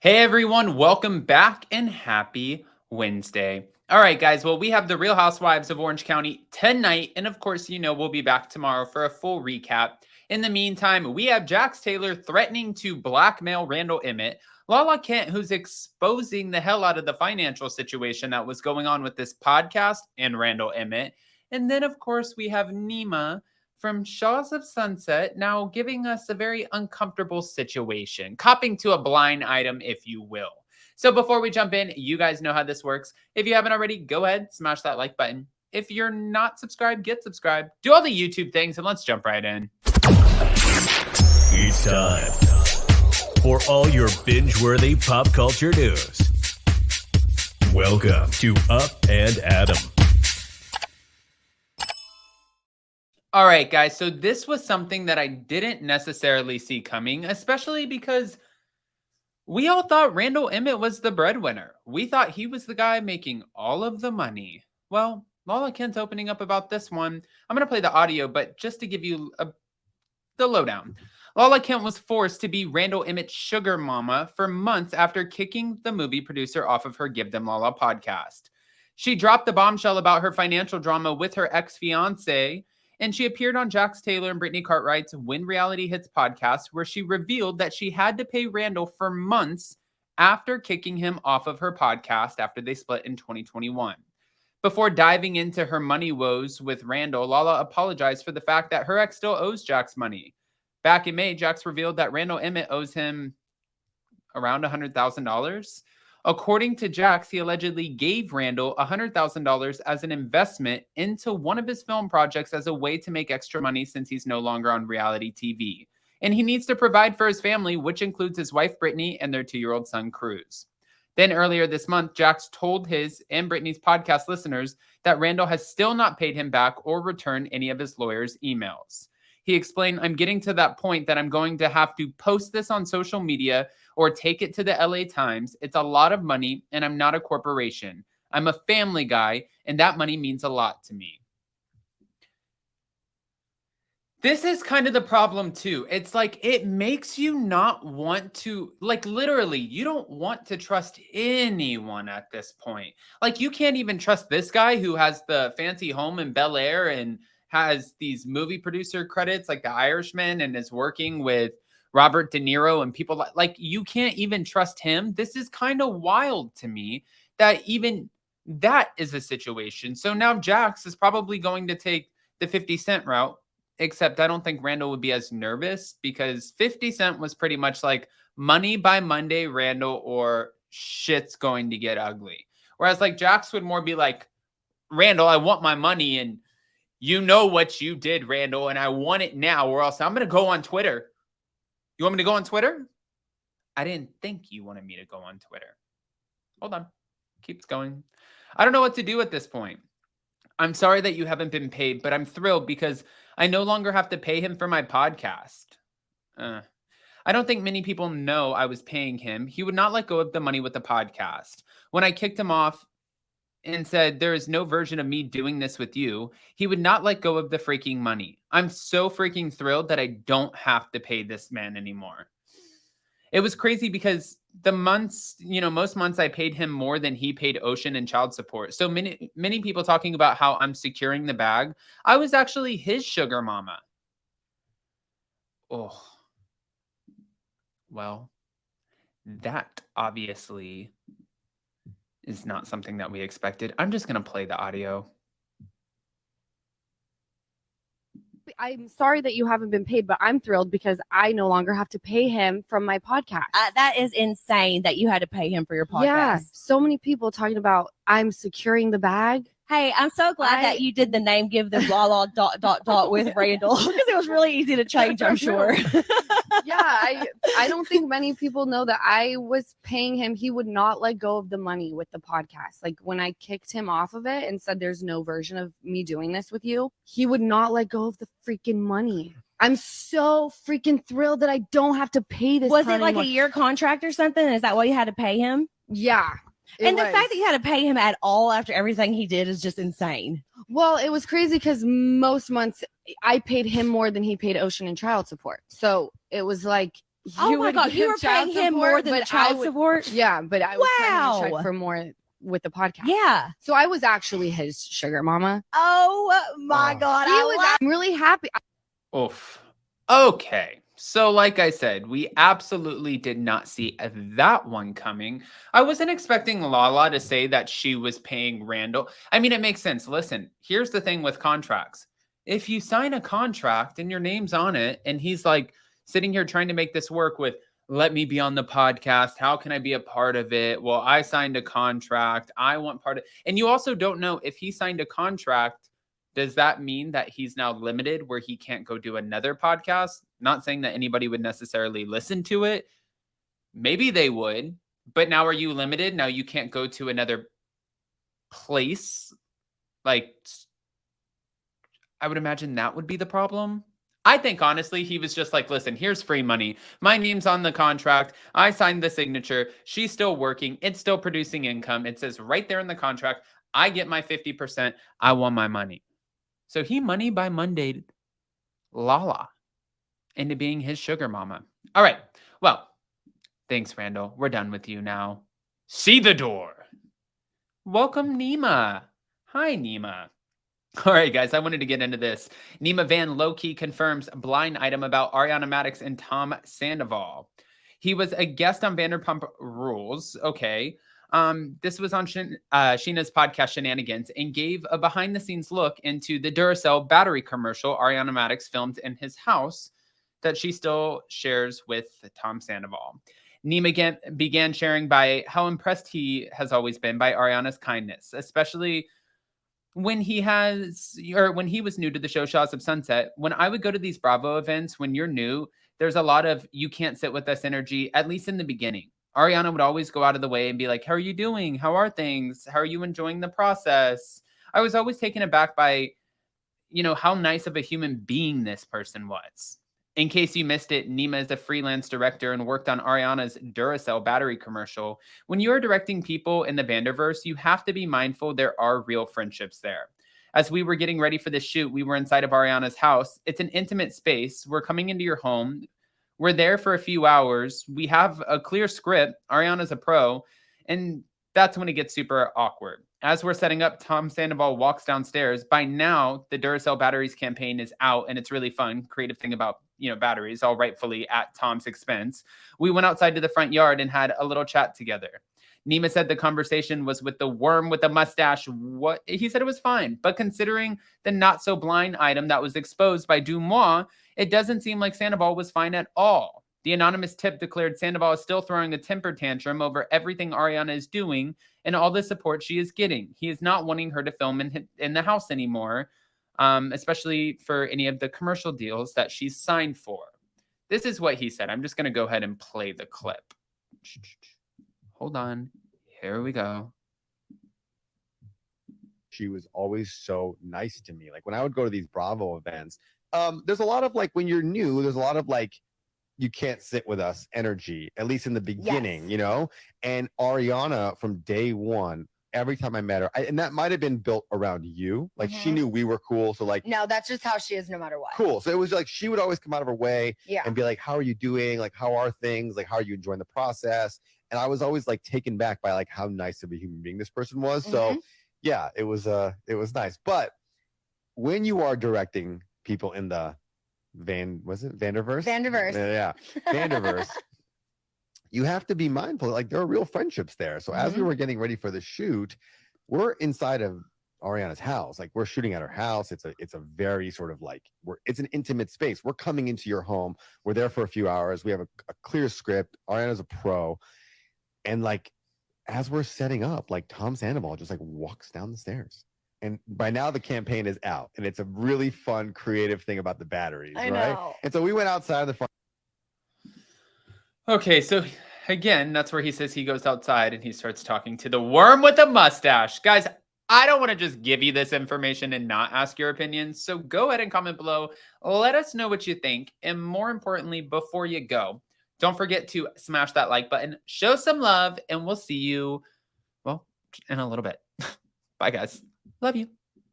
Hey everyone, welcome back and happy Wednesday. All right, guys. Well, we have the Real Housewives of Orange County tonight. And of course, we'll be back tomorrow for a full recap. In the meantime, we have Jax Taylor threatening to blackmail Randall Emmett, Lala Kent, who's exposing the hell out of the financial situation that was going on with this podcast and Randall Emmett. And then, of course, we have Nema from Shahs of Sunset, now giving us a very uncomfortable situation, copping to a blind item, if you will. So before we jump in, you guys know how this works. If you haven't already, go ahead, smash that like button. If you're not subscribed, get subscribed. Do all the YouTube things, and let's jump right in. It's time for all your binge-worthy pop culture news. Welcome to Up and Adam. All right, guys. So this was something that I didn't necessarily see coming, especially because we all thought Randall Emmett was the breadwinner. We thought he was the guy making all of the money. Well, Lala Kent's opening up about this one. I'm going to play the audio, but just to give you the lowdown. Lala Kent was forced to be Randall Emmett's sugar mama for months after kicking the movie producer off of her Give Them Lala podcast. She dropped the bombshell about her financial drama with her ex-fiance, and she appeared on Jax Taylor and Brittany Cartwright's When Reality Hits podcast, where she revealed that she had to pay Randall for months after kicking him off of her podcast after they split in 2021. Before diving into her money woes with Randall, Lala apologized for the fact that her ex still owes Jax money. Back in May, Jax revealed that Randall Emmett owes him around $100,000. According to Jax, he allegedly gave Randall $100,000 as an investment into one of his film projects as a way to make extra money since he's no longer on reality TV. And he needs to provide for his family, which includes his wife, Brittany, and their 2-year-old son, Cruz. Then earlier this month, Jax told his and Brittany's podcast listeners that Randall has still not paid him back or returned any of his lawyer's emails. He explained, "I'm getting to that point that I'm going to have to post this on social media or take it to the LA Times. It's a lot of money, and I'm not a corporation. I'm a family guy, and that money means a lot to me." This is kind of the problem too. It's like it makes you not want to, like literally, you don't want to trust anyone at this point. Like you can't even trust this guy who has the fancy home in Bel Air and has these movie producer credits like The Irishman and is working with Robert De Niro and people like you can't even trust him. This is kind of wild to me that even that is a situation. So now Jax is probably going to take the 50 Cent route. Except I don't think Randall would be as nervous because 50 Cent was pretty much like money by Monday, Randall, or shit's going to get ugly. Whereas like Jax would more be like, Randall, I want my money and you know what you did, Randall, and I want it now or else I'm going to go on Twitter. You want me to go on Twitter? I didn't think you wanted me to go on Twitter. Hold on. Keeps going. I don't know what to do at this point. I'm sorry that you haven't been paid, but I'm thrilled because I no longer have to pay him for my podcast. I don't think many people know I was paying him. He would not let go of the money with the podcast. When I kicked him off and said, there is no version of me doing this with you, he would not let go of the freaking money. I'm so freaking thrilled that I don't have to pay this man anymore. It was crazy because the months, most months I paid him more than he paid Ocean and child support. So many people talking about how I'm securing the bag. I was actually his sugar mama. Oh, well, that obviously is not something that we expected. I'm just going to play the audio. I'm sorry that you haven't been paid, but I'm thrilled because I no longer have to pay him from my podcast. That is insane that you had to pay him for your podcast. Yeah, so many people talking about I'm securing the bag. Hey, I'm so glad that you did the name Give Them Lala ... with Randall because it was really easy to change, I'm sure. Yeah, I don't think many people know that I was paying him. He would not let go of the money with the podcast. Like when I kicked him off of it and said there's no version of me doing this with you, he would not let go of the freaking money. I'm so freaking thrilled that I don't have to pay this. Was it like a year contract or something? Is that why you had to pay him? Yeah. And the fact that you had to pay him at all after everything he did is just insane. Well, it was crazy because most months I paid him more than he paid Ocean and child support. So it was like Oh my would God, give you were child paying him support, more than the but child support? Yeah, but I was sending a Wow. check for more with the podcast. Yeah. So I was actually his sugar mama. Oh my God. I'm really happy. Oof. Okay. So, like I said, we absolutely did not see that one coming. I wasn't expecting Lala to say that she was paying Randall. I mean, it makes sense. Listen, here's the thing with contracts. If you sign a contract and your name's on it, and he's like sitting here trying to make this work with, let me be on the podcast. How can I be a part of it? Well, I signed a contract. I want part of, and you also don't know if he signed a contract, does that mean that he's now limited where he can't go do another podcast? Not saying that anybody would necessarily listen to it. Maybe they would, but now are you limited? Now you can't go to another place? Like, I would imagine that would be the problem. I think honestly, he was just like, listen, here's free money. My name's on the contract. I signed the signature. She's still working. It's still producing income. It says right there in the contract, I get my 50%. I want my money. So he money by Monday Lala into being his sugar mama. All right. Well, thanks, Randall. We're done with you now. See the door. Welcome, Nema. Hi, Nema. All right, guys, I wanted to get into this. Nema Van low-key confirms blind item about Ariana Madix and Tom Sandoval. He was a guest on Vanderpump Rules. Okay. This was on Sheena's podcast Shenanigans and gave a behind-the-scenes look into the Duracell battery commercial Ariana Madix filmed in his house that she still shares with Tom Sandoval. Nema began sharing by how impressed he has always been by Ariana's kindness, especially when he was new to the show Shahs of Sunset. When I would go to these Bravo events, when you're new, there's a lot of you can't sit with us energy, at least in the beginning. Ariana would always go out of the way and be like, how are you doing? How are things? How are you enjoying the process? I was always taken aback by, how nice of a human being this person was. In case you missed it, Nema is a freelance director and worked on Ariana's Duracell battery commercial. When you are directing people in the Vanderverse, you have to be mindful there are real friendships there. As we were getting ready for the shoot, we were inside of Ariana's house. It's an intimate space. We're coming into your home. We're there for a few hours. We have a clear script. Ariana's a pro. And that's when it gets super awkward. As we're setting up, Tom Sandoval walks downstairs. By now, the Duracell batteries campaign is out, and it's really fun. Creative thing about, batteries, all rightfully at Tom's expense. We went outside to the front yard and had a little chat together. Nema said the conversation was with the worm with the mustache. What he said it was fine, but considering the not so blind item that was exposed by Dumois, it doesn't seem like Sandoval was fine at all. The anonymous tip declared Sandoval is still throwing a temper tantrum over everything Ariana is doing and all the support she is getting. He is not wanting her to film in the house anymore, especially for any of the commercial deals that she's signed for. This is what he said. I'm just going to go ahead and play the clip. Hold on. Here we go. She was always so nice to me. Like when I would go to these Bravo events, there's a lot of like when you're new, there's a lot of like you can't sit with us energy, at least in the beginning, And Ariana from day one, every time I met her, and that might have been built around you. Like she knew we were cool. So like, no, that's just how she is no matter what. Cool. So it was like, she would always come out of her way and be like, how are you doing? Like, how are things? Like, how are you enjoying the process? And I was always like taken back by like how nice of a human being this person was. So yeah, it was nice. But when you are directing people in the Vanderverse? Vanderverse. Yeah. Vanderverse. You have to be mindful. Like there are real friendships there. So as we were getting ready for the shoot, we're inside of Ariana's house. Like we're shooting at her house. It's a very sort of like it's an intimate space. We're coming into your home. We're there for a few hours. We have a clear script. Ariana's a pro. And like as we're setting up, like Tom Sandoval just like walks down the stairs. And by now the campaign is out, and it's a really fun, creative thing about the batteries, right? Know. And so we went outside of the front. Okay, so again, that's where he says he goes outside and he starts talking to the worm with a mustache. Guys, I don't want to just give you this information and not ask your opinions. So go ahead and comment below. Let us know what you think. And more importantly, before you go, don't forget to smash that like button, show some love, and we'll see you, well, in a little bit. Bye, guys. Love you.